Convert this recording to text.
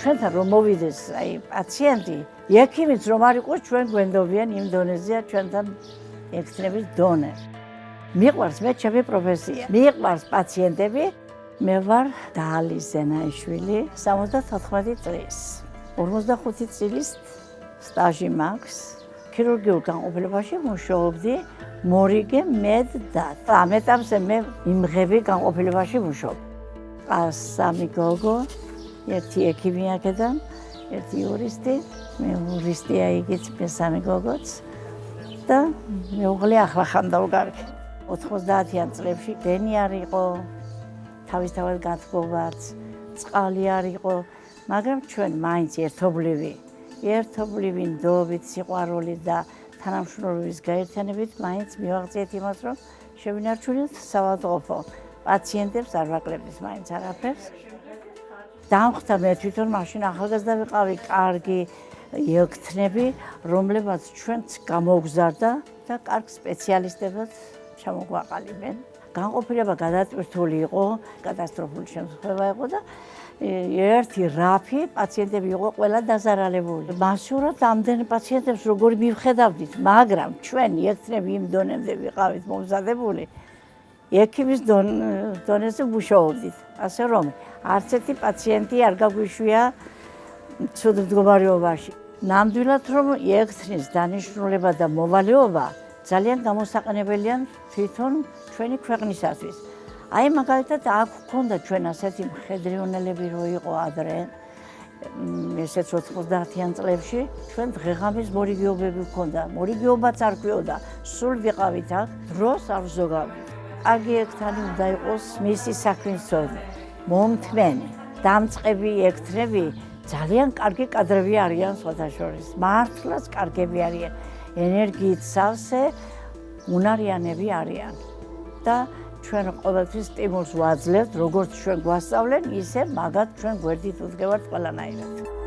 ჩვენთან რომ მოვიდეს აი პაციენტი, ექიმიც რომ არ იყოს, ჩვენ გვენდობიან იმ დონეზეა ჩვენთან ექცნების დონე. მიყვარს მე ჩემი პროფესია. მიყვარს პაციენტები. მე ვარ დაალი ზენაიშვილი, 74 წლის. 45 წლის სტაჟი მაქვს. ქირურგიულ განყოფილებაში მუშაობდი მორიგე მედდად. ამ ეტაპზე მე იმღები განყოფილებაში მუშაობ. სამი გოგო, ერთი ექიმი აქედან, ერთი იურისტი, მე იურისტია იგიც, მესამე გოგოც და მეუღლე ახლა ხანდავგარგი. 90-იან წლებში დენი არ იყო, თავისთავად გათბობაც, წყალი არ იყო, მაგრამ ჩვენ მაინც ერთობლივი ნდობით, სიყვარული და თანამშრომლობის გაერთიანებით მაინც მივაღწიეთ იმას, რომ შევინარჩუნოთ საავადმყოფო. პაციენტებს არ ვაკლებდით მაინც არაფერს. დამხვდა მე თვითონ მაშინ ახალგაზრდა ვიყავი, კარგი ექცნები, რომლებაც ჩვენც გამოგზარდა და კარგ სპეციალისტებად ჩამოგვაყალიბნენ. განყოფილება გადატვირთული იყო, კატასტროფული შემთხვევა იყო და ერთი რაფი პაციენტები იყო ყველა დაზარალებული. მასურად ამდენ პაციენტებს როგორ მივხედავდით, მაგრამ ჩვენ ექცნები იმ დონემდე ვიყავით მომზადებული, ექიმის დონეზე მუშაობდით. ასე რომ არც ერთი პაციენტი არ გაგვიშვია ცუდ მდგომარეობაში. ნამდვილად რომ ექცნის დანიშნულება და მოვალეობა ძალიან გამოსაყენებელია თვითონ ჩვენი ქვეყნისათვის. აი მაგალითად აქ გქონდა ჩვენ ასეთი მხედრიონელები რო იყო ადრე, ესეც 90-იან წლებში, ჩვენ დღეღამის მორიგეობები გქონდა. მორიგეობაც არ გვიოდა, სულ ვიყავით აქ, დროს არ ვზოგავდით. კარგი ექთანი უნდა იყოს მისი საქმისწოდნე, მომთმენი, დამწყები ექთნები ძალიან კარგი კადრები არიან სხვათაშორის. მართლაც კარგები არიან. ენერგიით სავსე უნარიანები არიან და ჩვენ ყოველთვის სტიმულს ვაძლევთ, როგორც ჩვენ გვასწავლენ, ისე მაგათ ჩვენ გვერდით უდგევართ ყველანაირად.